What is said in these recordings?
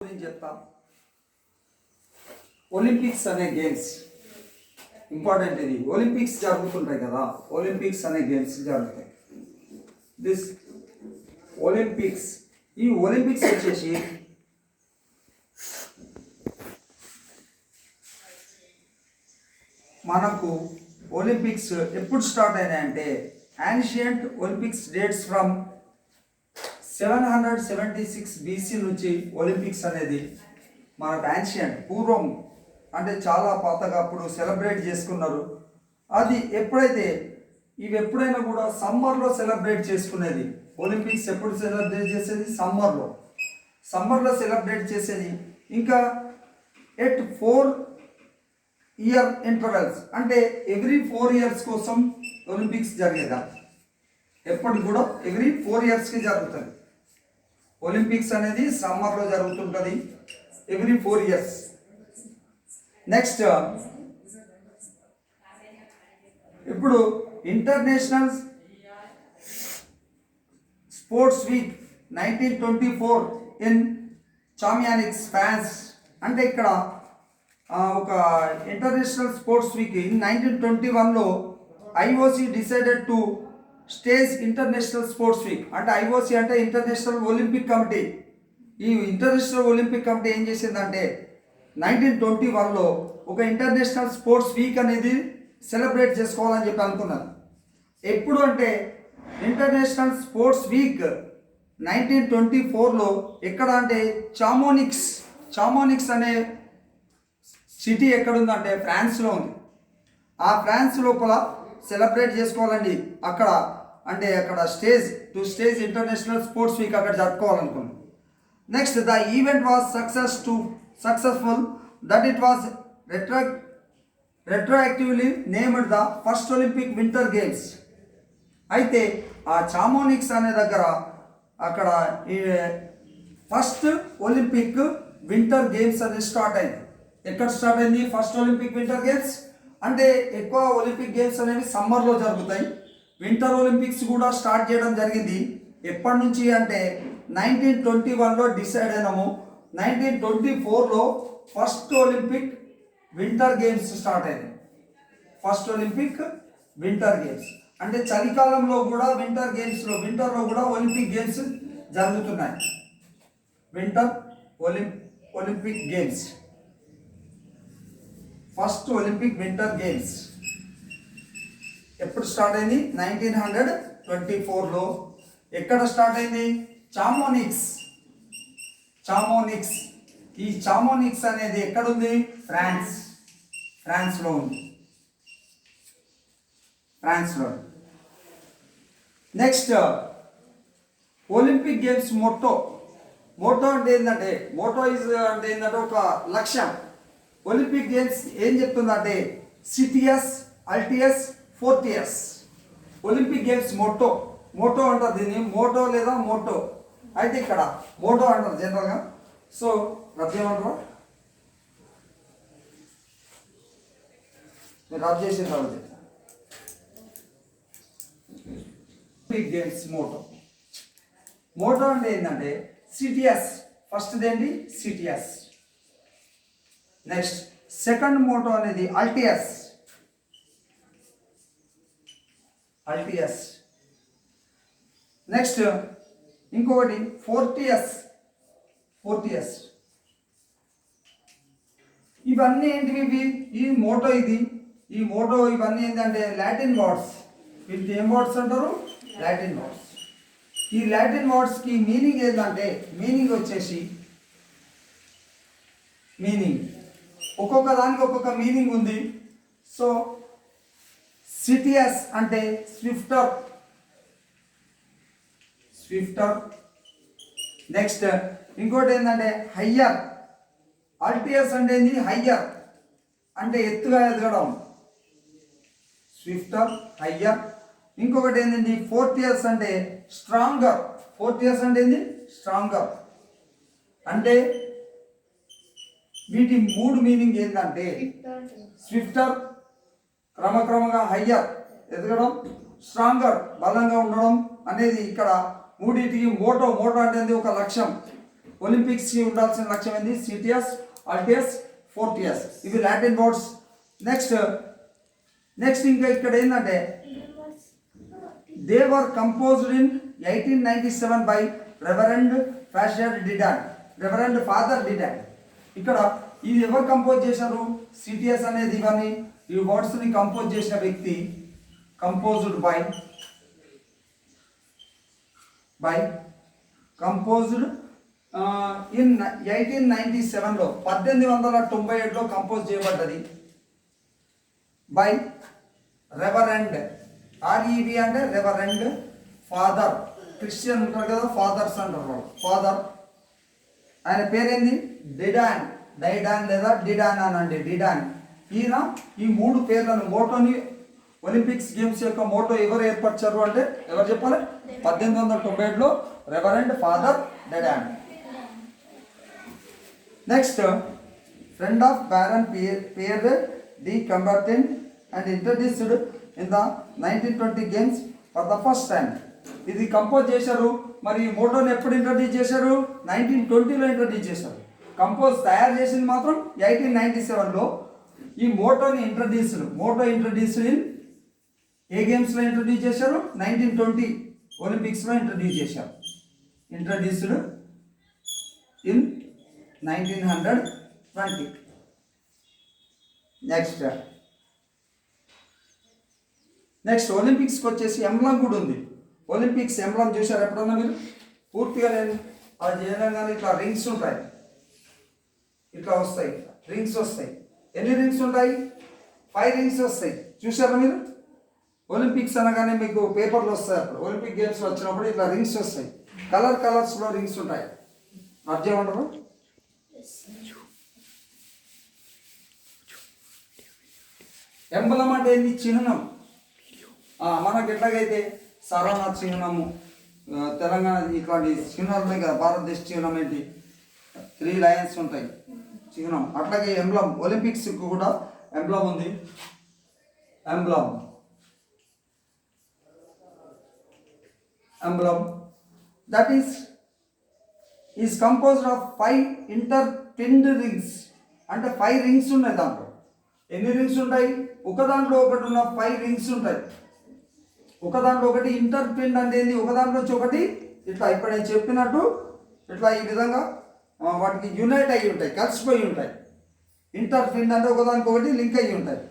గురించి చెప్తా. ఒలింపిక్స్ అనే గేమ్స్ ఇంపార్టెంట్. ఇది ఒలింపిక్స్ జరుగుతుంటాయి కదా, ఒలింపిక్స్ అనే గేమ్స్ జరుగుతాయి. దిస్ ఒలింపిక్స్, ఈ ఒలింపిక్స్ వచ్చేసి మనకు ఒలింపిక్స్ ఎప్పుడు స్టార్ట్ అయినాయంటే ancient Olympics dates from 776 BC నుంచి ఒలింపిక్స్ అనేది మనకు యాన్షియంట్ పూర్వం అంటే చాలా పాతగా అప్పుడు సెలబ్రేట్ చేసుకున్నారు. అది ఎప్పుడైతే ఇవి ఎప్పుడైనా కూడా సమ్మర్లో సెలబ్రేట్ చేసుకునేది. ఒలింపిక్స్ ఎప్పుడు సెలబ్రేట్ చేసేది? సమ్మర్లో సెలబ్రేట్ చేసేది. ఇంకా ఎట్ 4 ఇయర్ ఇంటర్వెల్స్, అంటే ఎవ్రీ 4 ఇయర్స్ కోసం ఒలింపిక్స్ జరిగేదా. ఎప్పటికి కూడా ఎవ్రీ 4 ఇయర్స్కి జరుగుతుంది. ఒలింపిక్స్ అనేది సమ్మర్లో జరుగుతుంటుంది, ఎవ్రీ 4 ఇయర్స్. నెక్స్ట్ ఇప్పుడు international sports week 1924 in Chamonix, France. అంటే ఇక్కడ ఒక ఇంటర్నేషనల్ స్పోర్ట్స్ వీక్ ఇన్ 1921లో IOC decided to stage international sports week. అంటే ఐఓసి అంటే ఇంటర్నేషనల్ ఒలింపిక్ కమిటీ. ఈ ఇంటర్నేషనల్ ఒలింపిక్ కమిటీ ఏం చేసిందంటే 1921లో ఒక ఇంటర్నేషనల్ స్పోర్ట్స్ వీక్ అనేది సెలబ్రేట్ చేసుకోవాలని చెప్పి అనుకున్నారు. ఎప్పుడు అంటే ఇంటర్నేషనల్ స్పోర్ట్స్ వీక్ 1924లో ఎక్కడ అంటే చామోనిక్స్ అనే సిటీ ఎక్కడుందంటే ఫ్రాన్స్లో ఉంది. ఆ ఫ్రాన్స్ లోపల సెలబ్రేట్ చేసుకోవాలండి. అక్కడ స్టేజ్ ఇంటర్నేషనల్ స్పోర్ట్స్ వీక్ అక్కడ జరుపుకోవాలనుకున్నాం. Next the event was successful that it was retroactively named the first Olympic winter games. అయితే ఆ చామోనిక్స్ అనే దగ్గర అక్కడ ఫస్ట్ ఒలింపిక్ వింటర్ గేమ్స్ అనేది స్టార్ట్ అయింది. ఎక్కడ స్టార్ట్ అయింది ఫస్ట్ ఒలింపిక్ వింటర్ గేమ్స్? అంటే ఎక్కువ ఒలింపిక్ గేమ్స్ అనేవి సమ్మర్లో జరుగుతాయి. వింటర్ ఒలింపిక్స్ కూడా స్టార్ట్ చేయడం జరిగింది. ఎప్పటి నుంచి అంటే 1921లో డిసైడ్ అయినాము. 1924లో first Olympic winter games start అయింది. ఫస్ట్ ఒలింపిక్ వింటర్ గేమ్స్ అంటే చలికాలంలో కూడా వింటర్లో కూడా ఒలింపిక్ గేమ్స్ జరుగుతున్నాయి. Winter Olympic games, first Olympic winter games ఎప్పుడు స్టార్ట్ అయింది? 1924లో. ఎక్కడ స్టార్ట్ అయింది? చామోనిక్స్. ఈ చామోనిక్స్ అనేది ఎక్కడుంది? ఫ్రాన్స్లో ఉంది. నెక్స్ట్ ఒలింపిక్ గేమ్స్ మోటో అంటే ఏంటంటే ఒక లక్ష్యం. ఒలింపిక్ గేమ్స్ ఏం చెప్తుందంటే సిటియస్, అల్టియస్, ఫోర్టియస్. ఒలింపిక్ గేమ్స్ మోటో అంటారు దీన్ని. మోటో లేదా మోటో. అయితే ఇక్కడ మోటో అంటారు జనరల్గా. సో రద్దు ఏమంటారు? మీరు రద్దు చేసిన తర్వాత ఒలింపిక్ గేమ్స్ మోటో అంటే ఏంటంటే సిటియస్. ఫస్ట్ ఏంటి? సిటియస్. నెక్స్ట్ సెకండ్ మోటో అనేది అల్టియస్. నెక్స్ట్ ఇంకొకటి ఫోర్టియస్. ఇవన్నీ ఏంటివి? ఈ మోటో ఇవన్నీ ఏంటంటే లాటిన్ వర్డ్స్. వీటికి ఏం వర్డ్స్ అంటారు? Latin words. ఈ లాటిన్ వర్డ్స్కి మీనింగ్ ఏంటంటే వచ్చేసి ఒక్కొక్క దానికి ఒక్కొక్క మీనింగ్ ఉంది. సో సిటియస్ అంటే స్విఫ్టర్. నెక్స్ట్ ఇంకోటి ఏంటంటే హయ్యర్. అల్టియస్ అంటే ఏంది? హయ్యర్ అంటే ఎత్తుగా ఎదగడం. Swifter, higher. ఇంకొకటి ఏంటండి? ఫోర్టియస్ అంటే స్ట్రాంగర్. స్ట్రాంగర్ అంటే వీటి 3 మీనింగ్ ఏంటంటే స్విఫ్టర్ క్రమక్రమంగా హయ్యర్ ఎదగడం, స్ట్రాంగర్ బలంగా ఉండడం అనేది ఇక్కడ మూడింటికి. మోటో అంటే ఒక లక్ష్యం. ఒలింపిక్స్కి ఉండాల్సిన లక్ష్యం ఏంది? సిటిఎస్, అల్టిఎస్, ఫోర్టిఎస్, ఇవి లాటిన్ వర్డ్స్. నెక్స్ట్ ఇంకా ఇక్కడ ఏంటంటే they were composed in 1897 by Reverend Father Didon. ఇక్కడ ఇది ఎవరు కంపోజ్ చేశారు? సిటిఎస్ అనేది ఇవన్నీ ఈ వర్డ్స్ని కంపోజ్ చేసిన వ్యక్తి కంపోజ్డ్ బై ఇన్ 1897లో 1897లో కంపోజ్ చేయబడ్డది బై రెవరెండ్. ఆర్ఈవి అంటే రెవరెండ్ ఫాదర్. క్రిస్టియన్ ఉంటారు కదా, ఫాదర్స్ అంటారు, ఫాదర్. ఆయన పేరేంది? డైడాన్ లేదా డిడాన్ అనండి, డిడాన్. ఈయన ఈ 3 పేర్లను మోటోని ఒలింపిక్స్ గేమ్స్ యొక్క మోటో ఎవరు ఏర్పరిచారు అంటే ఎవరు చెప్పాలి? 1897లో Reverend Father Didon. Next friend of Baron Pierre de Coubertin and introduced in the 1920 games for the first time. ఇది కంపోజ్ చేశారు. మరి ఈ మోటోని ఎప్పుడు ఇంట్రడ్యూస్ చేశారు? 1920లో ఇంట్రడ్యూస్ చేశారు. కంపోజ్ తయారు చేసింది మాత్రం 1897లో. ఈ మోటోని ఇంట్రడ్యూస్డ్ ఇన్ ఏ గేమ్స్లో ఇంట్రడ్యూస్ చేశారు? 1920 ఒలింపిక్స్లో ఇంట్రడ్యూస్ చేశారు. Introduced in 1920. నెక్స్ట్ ఒలింపిక్స్కి వచ్చేసి ఎంబ్లం కూడా ఉంది. ఒలింపిక్స్ ఎంబ్లం చూశారు ఎప్పుడన్నా మీరు? పూర్తిగా నేను అది చేయగానే ఇట్లా రింగ్స్ ఉంటాయి, ఇట్లా వస్తాయి, రింగ్స్ వస్తాయి. ఎన్ని రింగ్స్ ఉంటాయి? 5 రింగ్స్ వస్తాయి. చూసారా మీరు? ఒలింపిక్స్ అనగానే మీకు పేపర్లు వస్తాయి. అప్పుడు ఒలింపిక్ గేమ్స్ వచ్చినప్పుడు ఇట్లా రింగ్స్ వస్తాయి. కలర్స్లో రింగ్స్ ఉంటాయి. అర్థం ఏమంటారు? ఎంబలం అంటే ఏంది? చిహ్నం. మనకి ఎట్లాగైతే సారనాథ్ చిహ్నము, తెలంగాణ ఇట్లాంటి చిహ్నాలు ఉన్నాయి కదా. భారతదేశ చిహ్నం ఏంటి? 3 లయన్స్ ఉంటాయి చిహ్నం. అట్లాగే ఎంబ్లం, ఒలింపిక్స్కి కూడా ఎంబ్లం ఉంది. Emblem that is composed of 5 intertwined rings. అంటే 5 రింగ్స్ ఉన్నాయి దాంట్లో. ఎన్ని రింగ్స్ ఉంటాయి? ఒక దాంట్లో ఒకటి ఉన్న 5 రింగ్స్ ఉంటాయి. ఒక దాంట్లో ఒకటి ఇంటర్పిన్ అంటే ఏంది? ఒక దాంట్లో వచ్చి ఒకటి ఇట్లా ఇప్పుడు నేను చెప్పినట్టు ఇట్లా ఈ విధంగా వాటికి యునైట్ అయ్యి ఉంటాయి, కలిసిపోయి ఉంటాయి. ఇంటర్పిన్ అంటే ఒకదానికి ఒకటి లింక్ అయ్యి ఉంటాయి.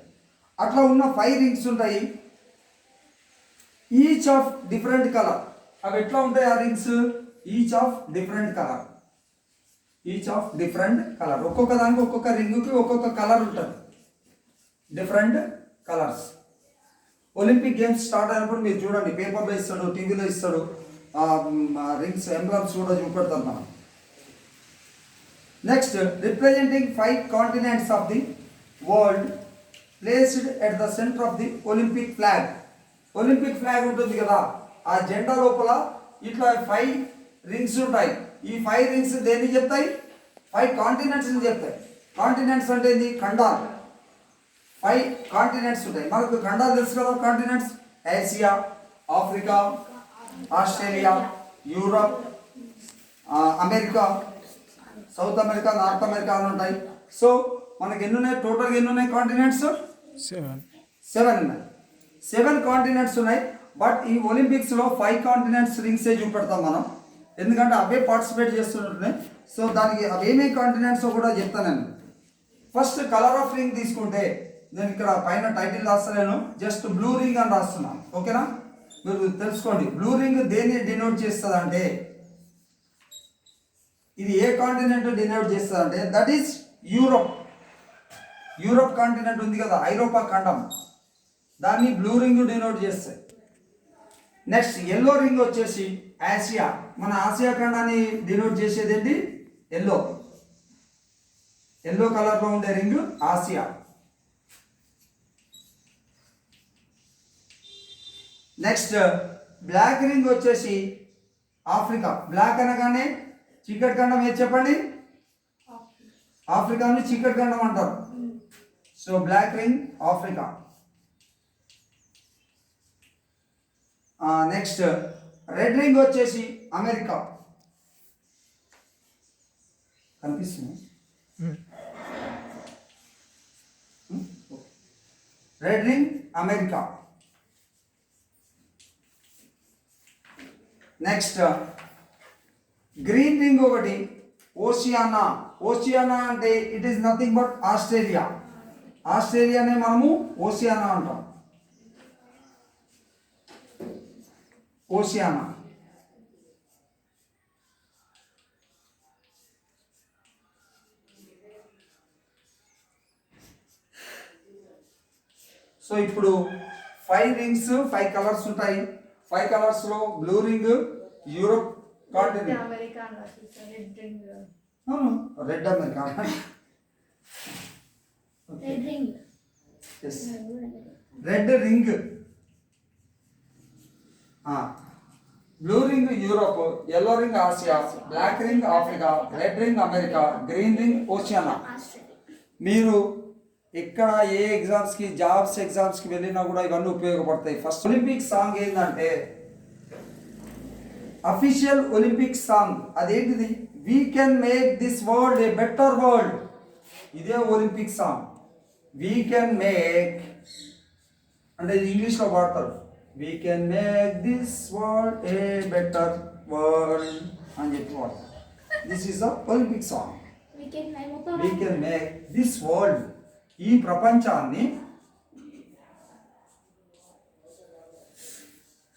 అట్లా ఉన్న 5 రింగ్స్ ఉంటాయి. Each of different colour. అవి ఎట్లా ఉంటాయి ఆ rings? Each of different colour. ఒక్కొక్క దానికి ఒక్కొక్క రింగుకి ఒక్కొక్క కలర్ ఉంటుంది. Different colours. Olympic games start అయినప్పుడు మీరు చూడండి, పేపర్లో ఇస్తాడు, టీవీలో ఇస్తాడు, రింగ్స్ ఎంబ్లమ్స్ కూడా చూపెడతాం మనం. Next representing 5 continents of the world placed at the centre of the Olympic flag. Olympic flag ఉంటుంది కదా, ఆ జెండా లోపల ఇట్లా 5 రింగ్స్ ఉంటాయి. ఈ 5 రింగ్స్ దేన్ని చెప్తాయి? 5 కాంటినెంట్స్ని చెప్తాయి. కాంటినెంట్స్ అంటే ఏంది? ఖండాలు. 5 కాంటినెంట్స్ ఉంటాయి. మనకు ఖండాలు తెలుసు కదా. Continents Asia, Africa, Australia, Europe, America, south America, north America అని ఉంటాయి. సో మనకి ఎన్ని ఉన్నాయి? టోటల్గా ఎన్ని ఉన్నాయి కాంటినెంట్స్? 7 ఉన్నాయి. 7 కాంటినెంట్స్ ఉన్నాయి. బట్ ఈ ఒలింపిక్స్లో 5 కాంటినెంట్స్ రింగ్సే చూపెడతాం మనం, ఎందుకంటే అవే పార్టిసిపేట్ చేస్తుంటున్నాయి. సో దానికి అవి ఏమేమి కాంటినెంట్స్ కూడా చెప్తాను నేను. ఫస్ట్ కలర్ ఆఫ్ రింగ్ తీసుకుంటే, నేను ఇక్కడ పైన టైటిల్ రాస్తలేను, జస్ట్ బ్లూ రింగ్ అని రాస్తున్నాను. ఓకేనా? మీరు తెలుసుకోండి, బ్లూ రింగ్ దేన్ని డినోట్ చేస్తుంది అంటే, ఇది ఏ కాంటినెంట్ డినోట్ చేస్తుంది అంటే that is Europe. Europe continent ఉంది కదా, ఐరోపా ఖండం, దాన్ని బ్లూ రింగ్ డినోట్ చేస్తాయి. నెక్స్ట్ ఎల్లో రింగ్ వచ్చేసి ఆసియా. మన ఆసియా ఖండాన్ని డినోట్ చేసేది ఏంటి? ఎల్లో కలర్లో ఉండే ring Asia. Next black ring వచ్చేసి ఆఫ్రికా. బ్లాక్ అనగానే చీకటి ఖండం ఏది చెప్పండి? ఆఫ్రికాను చీకటి ఖండం అంటారు. So black ring Africa. Next red ring వచ్చేసి అమెరికా. కనిపిస్తుంది. Red ring America. Next green ring ఒకటి ఓషియానా. ఓషియానా అంటే it is nothing but Australia. ఆస్ట్రేలియానే మనము ఓషియానా అంటాం. ఓషియానా. సో ఇప్పుడు 5 రింగ్స్ 5 కలర్స్ ఉంటాయి. 5 కలర్స్లో blue ring Europe continent. Red America. Red ring. Blue ring Europe, yellow ring Asia, black ring Africa, red ring America, green ring Oceania. మీరు ఇక్కడ ఏ ఎగ్జామ్స్కి jobs ఎగ్జామ్స్కి వెళ్ళినా కూడా ఇవన్నీ ఉపయోగపడతాయి. ఫస్ట్ ఒలింపిక్ సాంగ్ ఏంటంటే అఫీషియల్ ఒలింపిక్ సాంగ్. అదేంటిది? We can make this world a better world. ఇదే Olympic song. We can make అంటే ఇంగ్లీష్లో పాడతారు. We can make this world a better world అని చెప్పి వాడతారు. This is the Olympic song. We can make this world, ఈ ప్రపంచాన్ని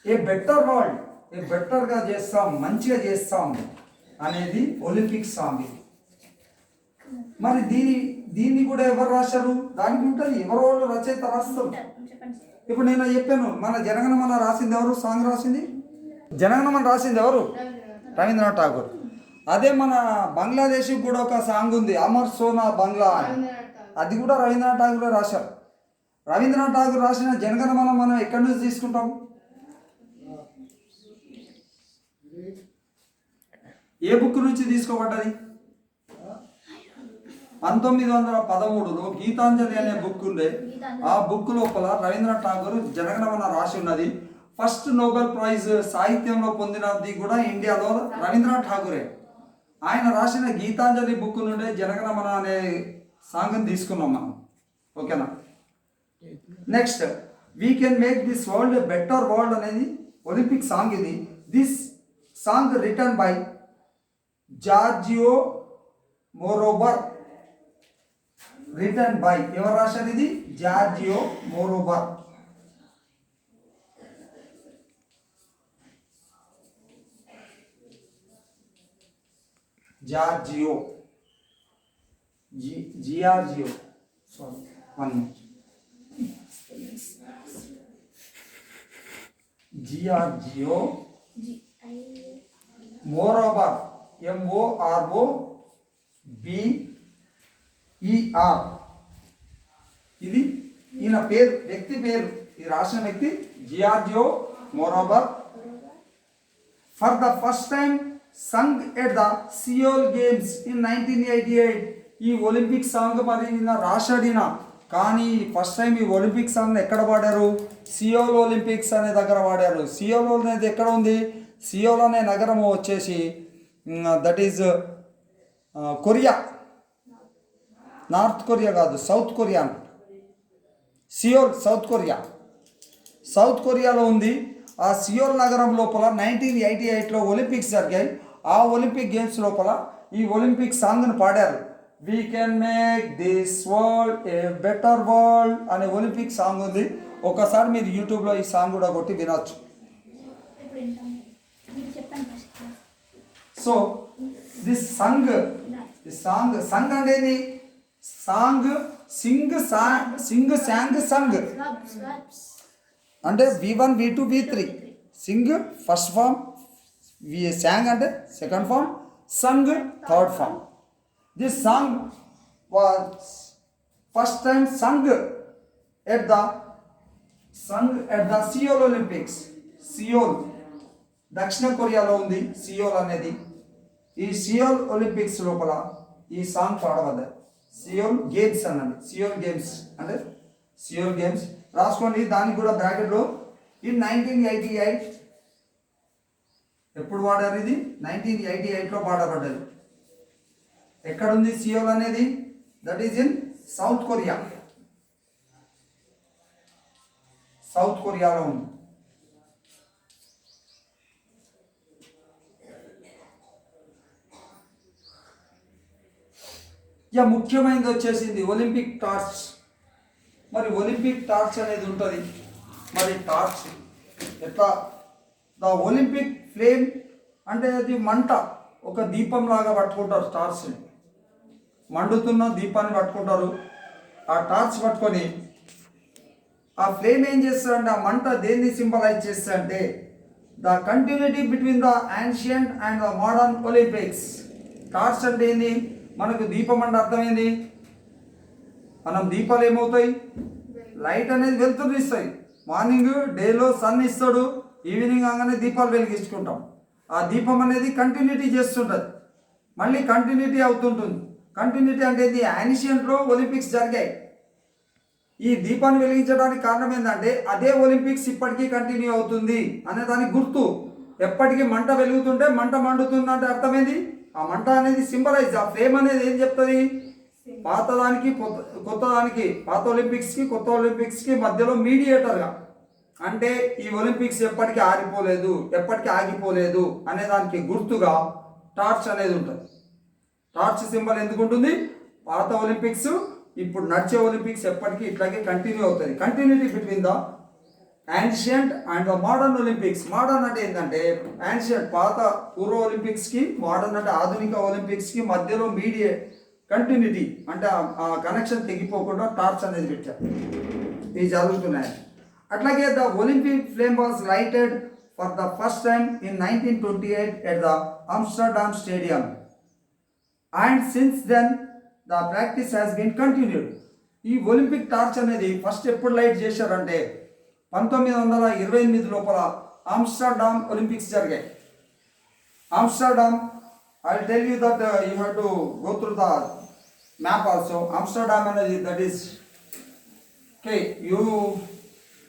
ఏ better world, ఏ బెటర్గా చేస్తాం, మంచిగా చేస్తాం అనేది ఒలింపిక్ సాంగ్. మరి దీన్ని కూడా ఎవరు రాశారు? దానికి ఉంటుంది, ఎవరో వాళ్ళు రచయిత రాస్తారు. ఇప్పుడు నేను చెప్పాను, మన జనగణమన రాసింది ఎవరు? సాంగ్ రాసింది జనగణమన రాసింది ఎవరు? రవీంద్రనాథ్ ఠాగూర్. అదే మన బంగ్లాదేశ్కి కూడా ఒక సాంగ్ ఉంది, అమర్ సోనా బంగ్లా అని. అది కూడా రవీంద్రనాథ్ ఠాగూర్ రాశారు. రవీంద్రనాథ్ ఠాగూర్ రాసిన జనగణమన మనం ఎక్కడి నుంచి తీసుకుంటాం? ఏ బుక్ నుంచి తీసుకోబడ్డది? 1913లో గీతాంజలి అనే బుక్ ఉండే. ఆ బుక్ లోపల రవీంద్రనాథ్ ఠాగూర్ జనగణమన రాసి ఉన్నది. ఫస్ట్ నోబెల్ ప్రైజ్ సాహిత్యంలో పొందినది కూడా ఇండియాలో రవీంద్రనాథ్ ఠాగూరే. ఆయన రాసిన గీతాంజలి బుక్ నుండే జనగణమన అనే సాంగ్ని తీసుకున్నాం మనం. ఓకేనా? Next we can make this world a better world అనేది ఒలింపిక్ సాంగ్. ఇది this song written by Giorgio Morober. Written by ఎవరు రాశారు? ఇది Giorgio Morober. Giorgio Giorgio sorry one Giorgio Morober, MOROBER. ఇది ఈయన పేరు, వ్యక్తి పేరు. ఈ రాసిన వ్యక్తి జియార్జియో మోరోబర్. For the first time sung at the Seoul games in 1988. ఈ ఒలింపిక్ సాంగ్ మరి ఈయన రాశాడిన, కానీ ఫస్ట్ టైం ఈ ఒలింపిక్ సాంగ్ ఎక్కడ పాడారు? సియోల్ ఒలింపిక్స్ అనే దగ్గర పాడారు. సియోల్ అనేది ఎక్కడ ఉంది? సియోల్ అనే నగరం వచ్చేసి that is Korea. North Korea కాదు, South Korea. Seoul South Korea, South కొరియాలో ఉంది. ఆ సియోల్ నగరం లోపల 1988లో ఒలింపిక్స్ జరిగాయి. ఆ ఒలింపిక్ గేమ్స్ లోపల ఈ ఒలింపిక్ సాంగ్ను పాడారు. We can make this world a better world అనే ఒలింపిక్ సాంగ్ ఉంది. ఒకసారి మీరు యూట్యూబ్లో ఈ సాంగ్ కూడా కొట్టి వినొచ్చు. సో దిస్ సంగ్ సంగ్ అనేది సాంగ్, సింగ్ శాంగ్ సంగ్ అంటే V1 V2 V3. Sing first form, sang అంటే second form, sung third form. This song was first time sung at the Seoul Olympics. Seoul దక్షిణ కొరియాలో ఉంది సియోల్ అనేది. ఈ సియోల్ ఒలింపిక్స్ లోపల ఈ సాంగ్ పాడవద్దు. సియోల్ గేమ్స్ అన్నది. సియోల్ గేమ్స్ అంటే సియోల్ గేమ్స్ రాసుకోండి. దానికి కూడా బ్రాకెట్లో ఇన్ 1988. ఎప్పుడు పాడారు ఇది? 1988లో పాడబడ్డది. ఎక్కడుంది సియోల్ అనేది? That is in south Korea. South కొరియాలో ఉంది. ఇక ముఖ్యమైనది వచ్చేసింది ఒలింపిక్ టార్చ్. మరి ఒలింపిక్ టార్చ్ అనేది ఉంటుంది. మరి టార్చ్ ఎట్లా? ద ఒలింపిక్ ఫ్లేమ్ అంటే అది మంట, ఒక దీపం లాగా పట్టుకుంటారు టార్చ్ని. మండుతున్న దీపాన్ని పట్టుకుంటారు. ఆ టార్చ్ పట్టుకొని ఆ ఫ్లేమ్ ఏం చేస్తారంటే, ఆ మంట దేన్ని సింబలైజ్ చేస్తారంటే the continuity between the ancient and the modern Olympics. Torch అంటే ఏంది? మనకు దీపం అంటే అర్థమైంది. మనం దీపాలు ఏమవుతాయి? లైట్ అనేది వెలుతురు ఇస్తాయి. మార్నింగ్ డేలో సన్ ఇస్తాడు, ఈవినింగ్ కాగానే దీపాలు వెలిగించుకుంటాం. ఆ దీపం అనేది కంటిన్యూటీ చేస్తుంటుంది, మళ్ళీ కంటిన్యూటీ అవుతుంటుంది. కంటిన్యూటీ అంటే ఇది యాన్షియంట్లో ఒలింపిక్స్ జరిగాయి. ఈ దీపాన్ని వెలిగించడానికి కారణం ఏంటంటే అదే ఒలింపిక్స్ ఇప్పటికీ కంటిన్యూ అవుతుంది అనే దానికి గుర్తు. ఎప్పటికీ మంట వెలుగుతుంటే మంట మండుతుంది అంటే అర్థమైంది. ఆ మంట అనేది సింబలైజ్. ఆ ఫ్లేమ్ అనేది ఏం చెప్తుంది? పాతదానికి కొత్తదానికి, పాత ఒలింపిక్స్కి కొత్త ఒలింపిక్స్కి మధ్యలో మీడియేటర్గా. అంటే ఈ ఒలింపిక్స్ ఎప్పటికీ ఆగిపోలేదు, ఎప్పటికీ ఆగిపోలేదు అనే దానికి గుర్తుగా టార్చ్ అనేది ఉంటుంది. టార్చ్ సింబల్ ఎందుకు ఉంటుంది? పాత ఒలింపిక్స్, ఇప్పుడు నడిచే ఒలింపిక్స్ ఎప్పటికీ ఇట్లాగే కంటిన్యూ అవుతుంది. Continuity between the ancient and the modern Olympics. Modern అంటే ఏంటంటే యాన్షియంట్ పాత పూర్వ ఒలింపిక్స్కి, మోడర్న్ అంటే ఆధునిక ఒలింపిక్స్కి మధ్యలో కంటిన్యూటీ అంటే ఆ కనెక్షన్ తెగిపోకుండా టార్చ్ అనేది పెట్టారు. ఇవి జరుగుతున్నాయి. అట్లాగే the Olympic flame was lighted for the first time in 1928 at the Amsterdam stadium and since then the practice has been continued. ఈ ఒలింపిక్ టార్చ్ అనేది ఫస్ట్ ఎప్పుడు లైట్ చేశారంటే 1928 లోపల ఆమ్స్టర్డామ్ ఒలింపిక్స్ జరిగాయి. Amsterdam, I will tell you that you have to go through the map also. Amsterdam అనేది that is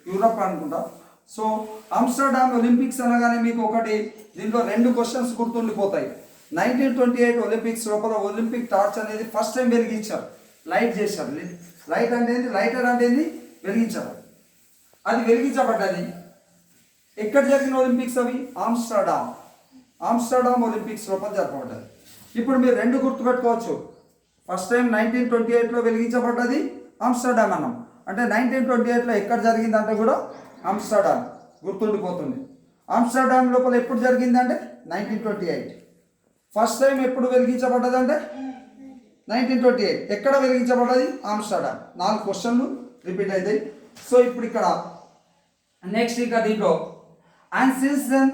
Europe అనుకుంటా. So Amsterdam olympics అనగానే మీకు ఒకటి దీంట్లో 2 క్వశ్చన్స్ గుర్తుండిపోతాయి. 1928 ఒలింపిక్స్ లోపల ఒలింపిక్ టార్చ్ అనేది ఫస్ట్ టైం వెలిగించారు, లైట్ చేశారు. లైట్ అంటే ఏంటి? లైటర్ అంటే ఏంటి? వెలిగించారు. అది వెలిగించబడ్డది. ఎక్కడ జరిగిన ఒలింపిక్స్ అవి? ఆమ్స్టర్డామ్ ఒలింపిక్స్ లోపల జరపబడ్డది. ఇప్పుడు మీరు 2 గుర్తుపెట్టుకోవచ్చు. ఫస్ట్ టైం 1928లో వెలిగించబడ్డది ఆమ్స్టర్డామ్ అన్నాం. అంటే 1928లో ఎక్కడ జరిగిందంటే కూడా ఆమ్స్టర్డామ్ గుర్తుండిపోతుంది. ఆమ్స్టర్డామ్ లోపల ఎప్పుడు జరిగిందంటే 1928. ఫస్ట్ టైం ఎప్పుడు వెలిగించబడ్డది అంటే 1928. ఎక్కడ వెలిగించబడ్డది? ఆమ్స్టర్డామ్. 4 క్వశ్చన్లు రిపీట్ అవుతాయి. సో ఇప్పుడు ఇక్కడ నెక్స్ట్ ఇంకా దీంట్లో and since then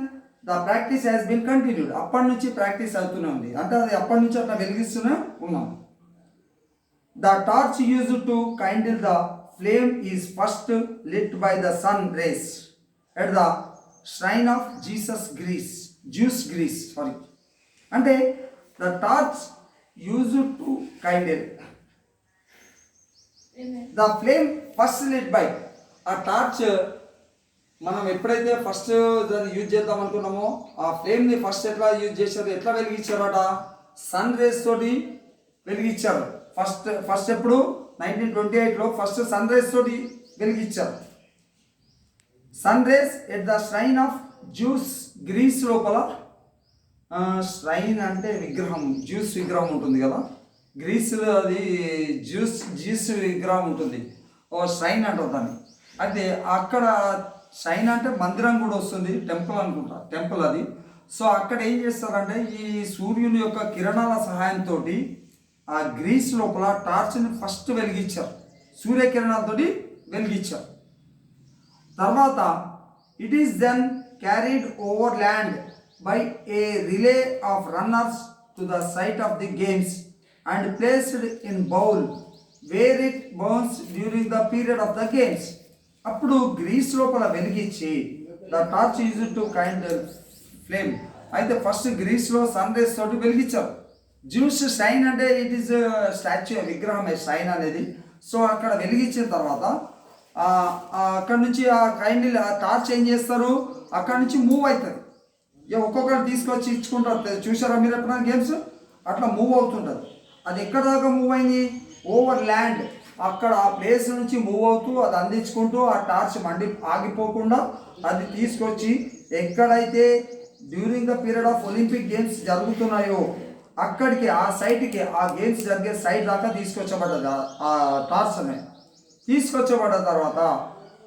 the practice has been continued. అప్పటి నుంచి ప్రాక్టీస్ అవుతూనే ఉంది, అంటే అది అప్పటి నుంచి అట్లా వెలిగిస్తూనే ఉన్నాం. The torch used to kindle the flame is first lit by the sun rays at the shrine of Zeus Greece. అంటే the torch used to kindle the flame first lit by. ఆ టార్చ్ మనం ఎప్పుడైతే first దాన్ని use చేద్దాం అనుకున్నామో ఆ ఫ్లేమ్ని first ఎట్లా యూజ్ చేశారు, ఎట్లా వెలిగించారట? సన్ రేస్ తోటి వెలిగించారు. ఫస్ట్ ఎప్పుడు 1928లో ఫస్ట్ సన్ రేస్ తోటి వెలిగించారు. Sun rays at the shrine of Zeus Greece లోపల. ష్రైన్ అంటే విగ్రహం, జ్యూస్ విగ్రహం ఉంటుంది కదా, గ్రీస్లో అది జ్యూస్ విగ్రహం ఉంటుంది. ఓ ష్రైన్ అంటారు దాన్ని. అయితే అక్కడ ష్రైన్ అంటే మందిరం కూడా వస్తుంది, టెంపుల్ అనుకుంటా, టెంపుల్ అది. సో అక్కడ ఏం చేస్తారంటే ఈ సూర్యుని యొక్క కిరణాల సహాయంతో ఆ గ్రీస్ లోపల టార్చ్ని ఫస్ట్ వెలిగించారు, సూర్యకిరణాలతో వెలిగించారు. తర్వాత it is then carried over land by a relay of runners to the site of the games and placed in bowl where it burns during the period of the games. అప్పుడు Greece లోపల వెలిగించి the torch use to kindle flame. అయితే first గ్రీస్లో sun rays తోటి వెలిగించారు. Zeus shine అంటే it is statue, విగ్రహమే shine అనేది. సో అక్కడ వెలిగించిన తర్వాత అక్కడ నుంచి ఆ కైండిల్ ఆ టార్చ్ ఏం చేస్తారు, అక్కడ నుంచి మూవ్ అవుతుంది. ఇక ఒక్కొక్కరు తీసుకొచ్చి ఇచ్చుకుంటారు. చూసారా మీరు ఎప్పుడైనా గేమ్స్? అట్లా మూవ్ అవుతుంటుంది. అది ఎక్కడ దాకా మూవ్ అయింది? Over land. అక్కడ ఆ ప్లేస్ నుంచి మూవ్ అవుతూ అది అందించుకుంటూ ఆ టార్చ్ ఆగిపోకుండా అది తీసుకొచ్చి ఎక్కడైతే during the period of Olympic games జరుగుతున్నాయో అక్కడికి, ఆ సైట్కి, ఆ గేమ్స్ జరిగే సైట్ దాకా తీసుకొచ్చబడ్డది. ఆ టార్చ్ అనేది తీసుకొచ్చబడ్డ తర్వాత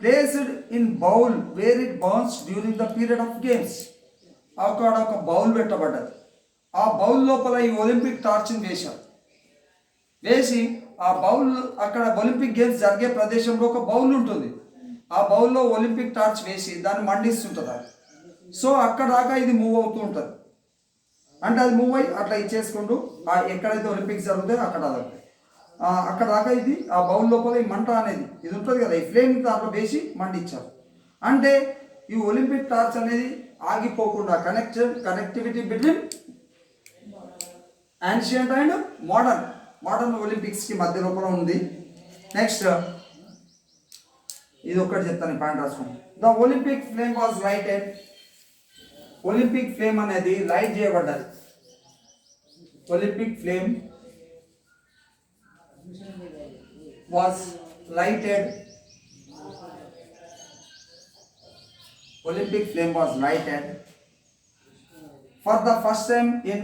placed in bowl where it burns during the period of games. అక్కడ ఒక బౌల్ పెట్టబడ్డది. ఆ బౌల్ లోపల ఈ ఒలింపిక్ టార్చ్ని వేశారు. వేసి ఆ బౌల్, అక్కడ ఒలింపిక్ గేమ్స్ జరిగే ప్రదేశంలో ఒక బౌల్ ఉంటుంది. ఆ బౌల్లో ఒలింపిక్ టార్చ్ వేసి దాన్ని మండిస్తుంటుంది అది. సో అక్కడ దాకా ఇది మూవ్ అవుతూ ఉంటుంది. అంటే అది మూవ్ అయ్యి అట్లా ఇచ్చేసుకుంటూ ఎక్కడైతే ఒలింపిక్స్ జరుగుతాయో అక్కడ దాకా ఇది ఆ బౌల్ లోపల ఈ మంట అనేది ఇది ఉంటుంది కదా, ఈ ఫ్లేమ్ దాంట్లో వేసి మండిచ్చారు. అంటే ఈ ఒలింపిక్ టార్చ్ అనేది ఆగిపోకుండా connectivity between ancient and modern ఒలింపిక్స్కి మధ్య లోపల ఉంది. నెక్స్ట్ ఇది ఒకటి చెప్తాను, పాయింట్ రాసుకోండి. The Olympic flame was lighted. Olympic flame అనేది లైట్ చేయబడ్డది. Olympic flame was lighted. Olympic flame was lighted for the first time in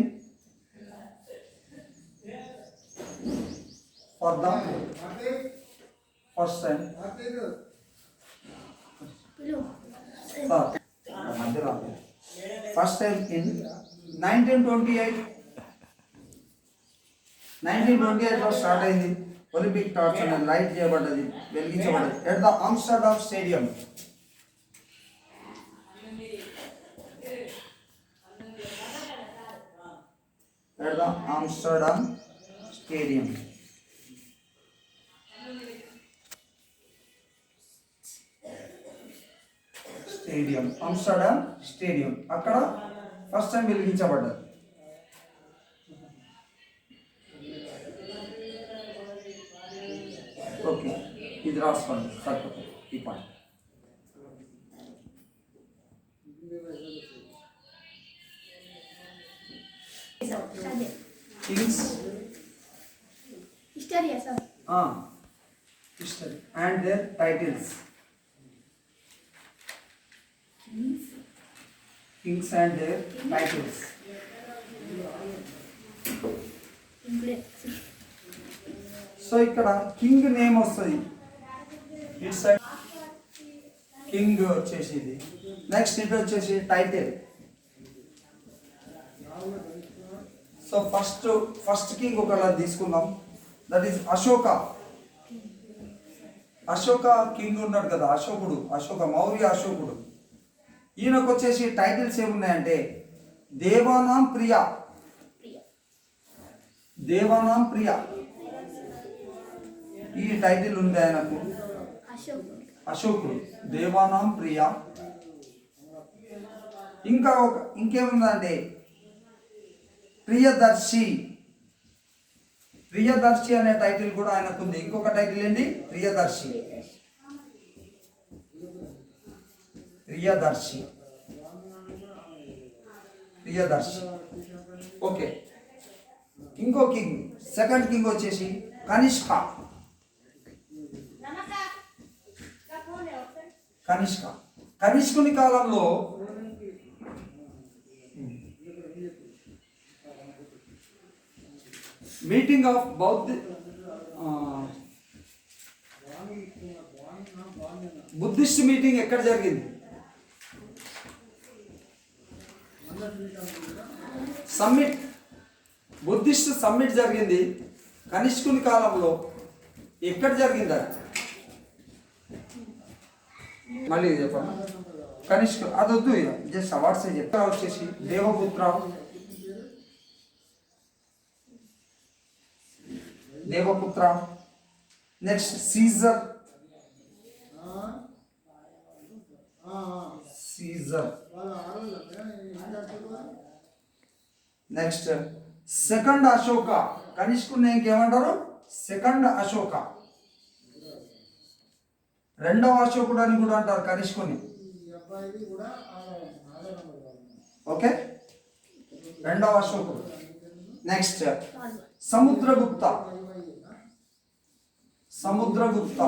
first time in 1928. 1928 లో స్టార్ట్ అయింది. ఒలింపిక్ టార్చ్ అనేది లైట్ చేయబడ్డది, వెలిగించబడ్డది at the Amsterdam stadium. At the Amsterdam Stadium. Amsterdam stadium అక్కడ first time వెలిగించబడ్డది. Okay, ఇది రాసుకోండి సరిపోతుంది ఈ point. Kings history, sir. History and their titles. Kings and their titles. So ఇక్కడ కింగ్ నేమ్ వస్తుంది, ఇట్ సైడ్ కింగ్ వచ్చేసి ఇది. నెక్స్ట్ ఇది వచ్చేసి టైటిల్. సో ఫస్ట్ కింగ్ ఒకలా తీసుకుందాం, that is Ashoka. Ashoka king ఉన్నాడు కదా, మౌర్య అశోకుడు. ఈయనకు వచ్చేసి టైటిల్స్ ఏమున్నాయంటే దేవానాం ప్రియ. ఈ టైటిల్ ఉంది ఆయనకు, అశోకుడు దేవానాం ప్రియ. ఇంకేముందంటే ప్రియదర్శి అనే టైటిల్ కూడా ఆయనకు ఉంది. ఇంకొక టైటిల్ ఏంటి? ప్రియదర్శి. ఓకే, ఇంకో కింగ్, సెకండ్ కింగ్ వచ్చేసి కనిష్కుని కాలంలో మీటింగ్ ఆఫ్ బుద్ధిస్ట్ మీటింగ్ ఎక్కడ జరిగింది? బుద్ధిస్ట్ సమ్మిట్ జరిగింది కనిష్కుని కాలంలో. ఎక్కడ జరిగింది అది? మళ్ళీ చెప్పండి. కనిష్క అదొద్దు, జస్ట్ అవార్డ్స్ చెప్తా. వచ్చేసి Devaputra, next Caesar, next second Ashoka. కనిష్కుని ఇంకేమంటారు? సెకండ్ అశోక. రెండవ అశోకుడు అని కూడా అంటారు కనిష్కుని. ఓకే, రెండవ అశోకుడు. నెక్స్ట్ సముద్రగుప్త. సముద్రగుప్త.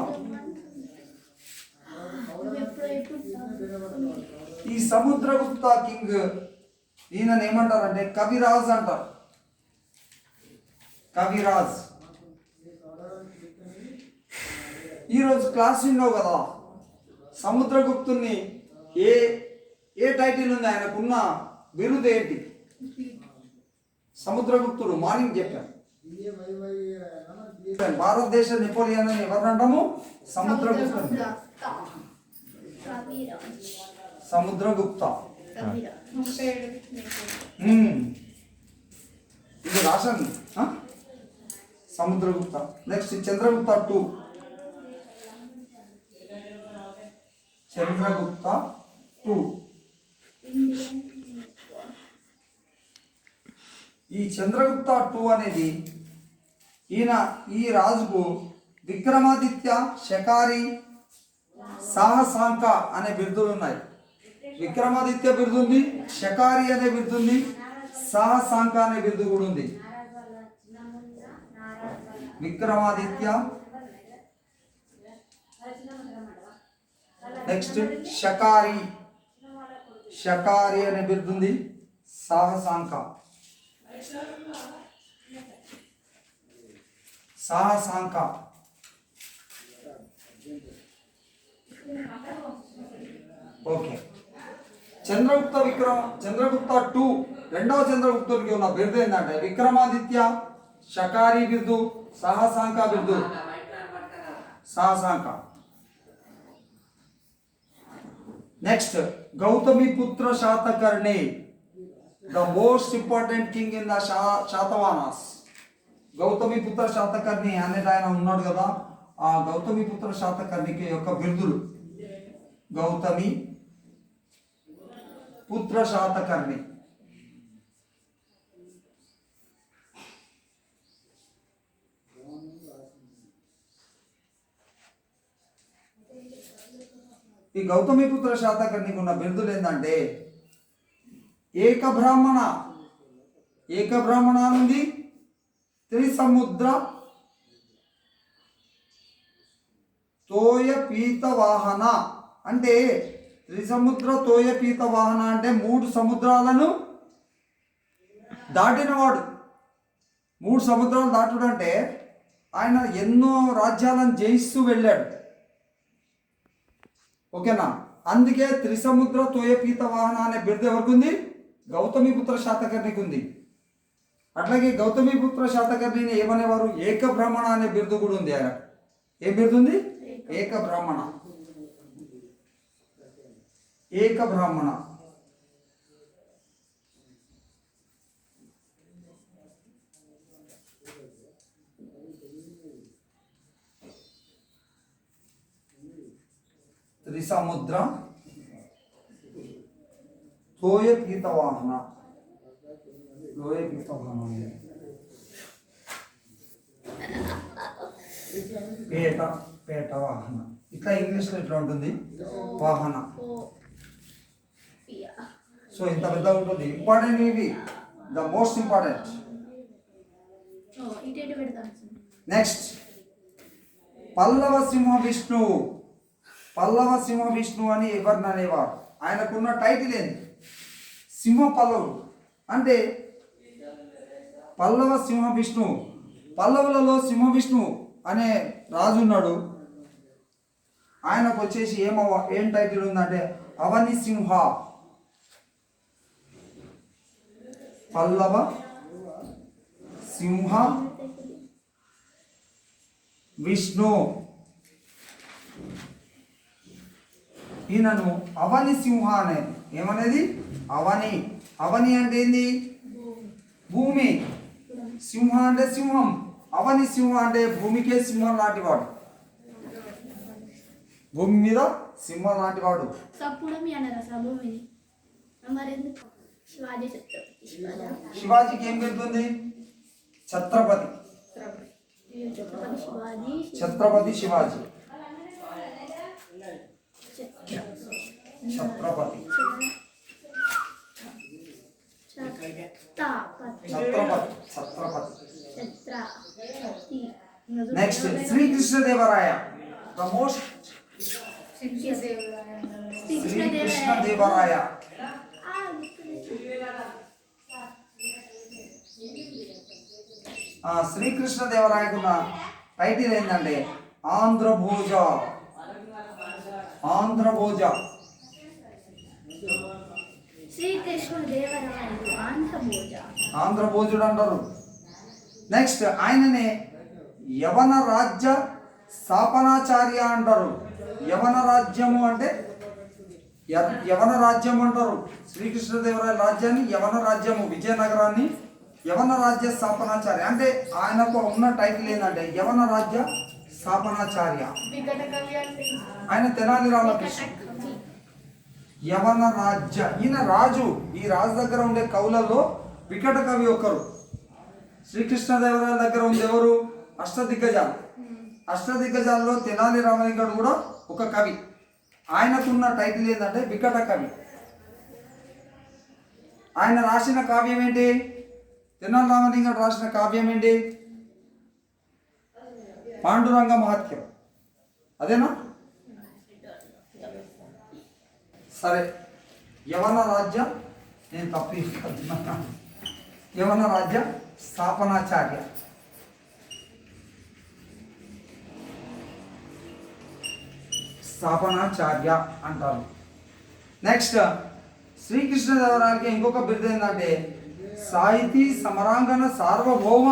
ఈ సముద్రగుప్త కింగ్ ఈయనను ఏమంటారంటే కవిరాజ్ అంటారు. కవిరాజ్. ఈరోజు క్లాస్ విన్నావు కదా, సముద్రగుప్తుని ఏ ఏ టైటిల్ ఉంది, ఆయనకున్న బిరుదు ఏంటి? సముద్రగుప్తుడు. మార్నింగ్ చెప్పాను. భారతదేశ నెపోలియన్ అని ఎవరినంటాము? సముద్రగుప్తుడు. సముద్రగుప్త. ఇది రాశాను. సముద్రగుప్త. నెక్స్ట్ చంద్రగుప్త 2. చంద్రగుప్త 2. ఈ చంద్రగుప్త 2 అనేది ఈ రాజుకు విక్రమాదిత్య, శకారి, సాహసాంక అనే బిరుదులు ఉన్నాయి. విక్రమాదిత్య బిరుదు ఉంది, శకారి అనే బిరుదు ఉంది, సాహసాంక అనే బిరుదు కూడా ఉంది. విక్రమాదిత్య, నెక్స్ట్ శకారి. శకారి అనే బిరుదు ఉంది, సాహసాంక. సాహసాంక. ఓకే. చంద్రగుప్త 2 రెండవ చంద్రగుప్తుడికి ఉన్న బిరుదు ఏంటంటే విక్రమాదిత్య, శకారి బిరుదు, సాహసాంక బిరుదు. Sahasanka. Next Gautamiputra Satakarni, the most important king in the Satavahanas. Gautamiputra Satakarni అనేది ఆయన ఉన్నాడు కదా, ఆ గౌతమిపుత్ర శాతకర్ణికి యొక్క బిరుదులు. గౌతమి పుత్ర శాతకర్ణి. ఈ గౌతమిపుత్ర శాతకర్ణికి ఉన్న బిరుదులు ఏంటంటే ఏకబ్రాహ్మణ. ఏకబ్రాహ్మణ నుండి త్రిసముద్ర తోయ పీత వాహన. అంటే త్రిసముద్ర తోయ పీత వాహన అంటే 3 సముద్రాలను దాటినవాడు. 3 సముద్రాలు దాటుడు అంటే ఆయన ఎన్నో రాజ్యాలను జయిస్తూ వెళ్ళాడు. ఓకేనా? అందుకే త్రిసముద్ర తోయ పీత వాహన అనే బిరుదు ఎవరికి ఉంది? గౌతమిపుత్ర శాతకర్ణికి ఉంది. అట్లాగే గౌతమిపుత్ర శాతకర్ణిని ఏమనేవారు? ఏకబ్రాహ్మణ అనే బిరుదు కూడా ఉంది. ఆయన ఏ బిరుదు ఉంది? ఏకబ్రాహ్మణ. ఏకబ్రాహ్మణ. త్రిసముద్ర తోయ పీత వాహన. తోయ పీత వాహన. పేట వాహన. ఇట్లా ఇంగ్లీష్లో ఇట్లా ఉంటుంది వాహన. సో ఇంత పెద్ద ఉంటుంది. ఇంపార్టెంట్ ఇవి, the most important. Next Pallava Simha విష్ణువు. పల్లవ సింహ విష్ణువు అని ఎవరిని అనేవారు? ఆయనకున్న టైటిల్ ఏంటి? సింహ పల్లవుడు. అంటే పల్లవ సింహ విష్ణువు. పల్లవులలో సింహ విష్ణువు అనే రాజు ఉన్నాడు. ఆయనకు వచ్చేసి ఏం టైటిల్ ఉందంటే అవని సింహ. పల్లవ సింహ విష్ణు. ఈయనను అవని సింహ అనేది ఏమనేది? అవని. అవని అంటే ఏంది? భూమి. సింహ అంటే సింహం. అవని సింహ అంటే భూమికే సింహం లాంటి వాడు. భూమి మీద సింహం లాంటి వాడు. శివాజీకి ఏం పెడుతుంది? Chhatrapati. Chhatrapati Shivaji. Chhatrapati. Chhatrapati. Chhatrapati. Next Srikrishnadevaraya, the most Srikrishnadevaraya. శ్రీకృష్ణదేవరాయకున్న టైటిల్ ఏంటంటే ఆంధ్రభోజ. ఆంధ్రభోజ. ఆంధ్రభోజుడు అంటారు. నెక్స్ట్ ఆయననే యవన రాజ్య స్థాపనాచార్య అంటారు. యవన రాజ్యము అంటే యవన రాజ్యం అంటారు. శ్రీకృష్ణదేవరాయ రాజ్యాన్ని యవన రాజ్యము, విజయనగరాన్ని యవన రాజ్య స్థాపనాచార్య. అంటే ఆయనకు ఉన్న టైటిల్ ఏంటంటే యవన రాజ్య స్థాపనాచార్య. ఆయన తెనాలి రామకృష్ణ. యవన రాజ్య, ఈయన రాజు. ఈ రాజు దగ్గర ఉండే కవులలో వికట కవి ఒకరు. శ్రీకృష్ణదేవరాయల దగ్గర ఉంది ఎవరు? అష్టదిగ్గజాలు. అష్టదిగ్గజాల్లో తెనాలి రామలింగడు కూడా ఒక కవి. ఆయనకున్న టైటిల్ ఏంటంటే వికట కవి. ఆయన రాసిన కావ్యం ఏంటి? తెనాలి రామలింగడు రాసిన కావ్యం ఏంటి? పాండురంగ మహత్యం. అదేనా? సరే, యవన రాజ్య, నేను తప్పు యవన రాజ్య స్థాపనాచార్య. స్థాపనాచార్య అంటారు. నెక్స్ట్ శ్రీకృష్ణదేవరాయలకి ఇంకొక బిరుదు ఏంటంటే సాహితీ సమరాంగణ సార్వభౌమ.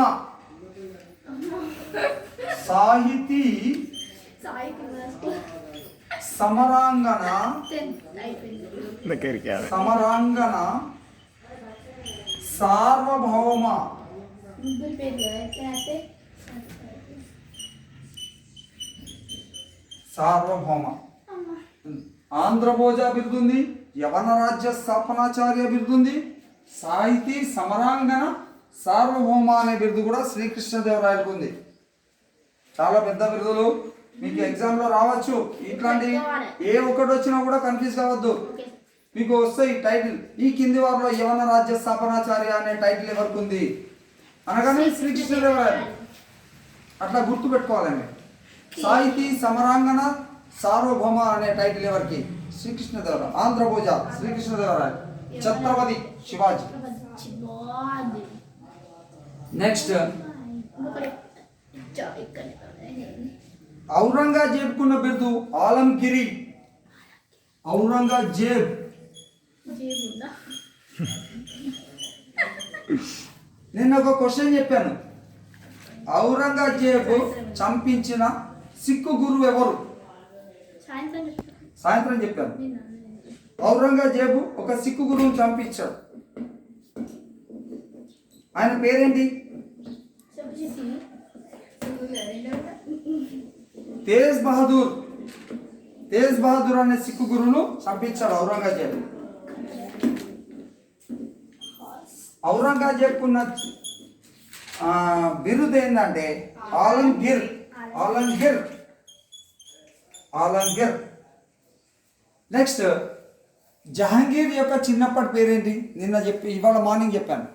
సాహితీ సమరాంగణ సమరాంగణ సార్వభౌమ. సార్వభౌమ. ఆంధ్రభోజ బిరుదుంది, యవన రాజ్య స్థాపనాచార్య బిరుదుంది, సాహితీ సమరాంగణ సార్వభౌమ అనే బిరుదు కూడా శ్రీకృష్ణదేవరాయలకు ఉంది. చాలా పెద్ద బిరుదులు, మీకు ఎగ్జామ్లో రావచ్చు. ఇట్లాంటి ఏ ఒక్కటి వచ్చినా కూడా కన్ఫ్యూజ్ కావద్దు, మీకు వస్తాయి టైటిల్. ఈ కింది వారిలో యవన రాజ్య స్థాపనాచార్య అనే టైటిల్ ఎవరికి ఉంది అనగానే శ్రీకృష్ణదేవరాయలు. అట్లా గుర్తు పెట్టుకోవాలండి. సాహితీ సమరాంగణ సార్వభౌమ అనే టైటిల్ ఎవరికి? శ్రీకృష్ణదేవరాయ. ఆంధ్రభోజ శ్రీకృష్ణదేవరాయ. ఛత్రపతి శివాజీ. నెక్స్ట్ ఔరంగజేబుకున్న బిరుదు ఆలంగిరి. ఔరంగజేబ్. నేను ఒక క్వశ్చన్ చెప్పాను. ఔరంగజేబు చంపించిన సిక్కు గురువు ఎవరు? సాయంత్రం చెప్పాను. ఔరంగజేబు ఒక సిక్కు గురువును చంపించాడు. ఆయన పేరేంటి? తేజ్ బహదూర్. తేజ్ బహదూర్ అనే సిక్కు గురువును చంపించాడు ఔరంగజేబు. ఔరంగజేబుకున్న బిరుదు ఏంటంటే ఆలంగిర్. ఆలంగిర్. ఆలంగిర్. నెక్స్ట్ జహాంగీర్ యొక్క చిన్నప్పటి పేరేంటి? ఇవాళ మార్నింగ్ చెప్పాను.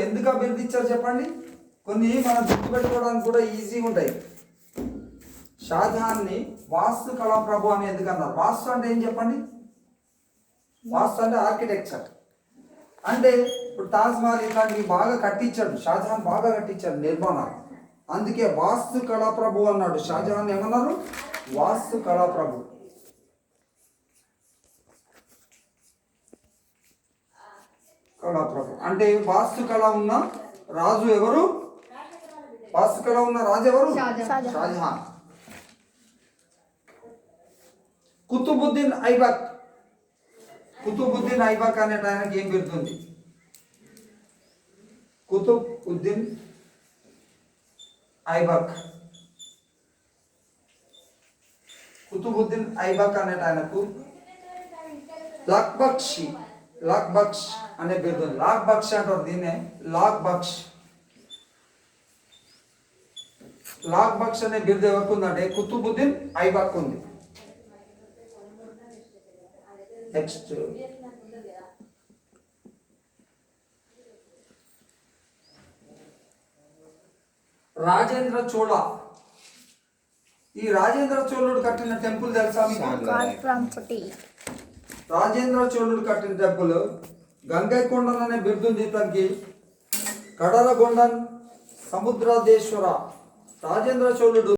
ఎందుకు బిరుదు ఇచ్చారు చెప్పండి? కొన్ని మనం గుర్తుపెట్టుకోవడానికి కూడా ఈజీగా ఉంటాయి. షాజహాన్ని వాస్తు కళా ప్రభు అని ఎందుకు అన్నారు? వాస్తు అంటే ఏం చెప్పండి? వాస్తు అంటే ఆర్కిటెక్చర్. అంటే ఇప్పుడు తాజ్ మహల్ ఇట్లాంటివి బాగా కట్టించాడు షాజహాన్, బాగా కట్టించాడు నిర్మాణాలు. అందుకే వాస్తు కళా ప్రభు అన్నాడు. షాజహాన్ ఏమన్నారు? వాస్తు కళా ప్రభు. కళా ప్రభు అంటే వాస్తు కళ ఉన్న రాజు ఎవరు? వాస్తు కళ ఉన్న రాజు ఎవరు? షాజహాన్. కుతుబుద్దీన్ ఐబక్. కుతుబుద్దీన్ ఐబక్ అనే ఆయనకి ఏం పెడుతుంది? కుతుబుద్దీన్ ఐబక్. కుతుబుద్దీన్ ఐబక్ అనే ఆయనకు లాక్ బక్షి. లాక్ బక్ష్ అనే బిరుదు. లాక్ బక్ష్ అంటారు దీన్నే. లాక్ బక్ష్. లాక్ బక్ష్ అనే బిరుదు ఎవరికి ఉందంటే కుతుబుద్దీన్ ఐబక్ ఉంది. నెక్స్ట్ రాజేంద్ర చోళ. ఈ రాజేంద్ర చోళుడు కట్టిన టెంపుల్ తెలుసా మీకు? రాజేంద్ర చోళుడు కట్టిన టెంపుల్ గంగైకొండన్ అనే బిరుదుంది ఇతనికి. కడలగొండన్ సముద్రదేశ్వర రాజేంద్ర చోళుడు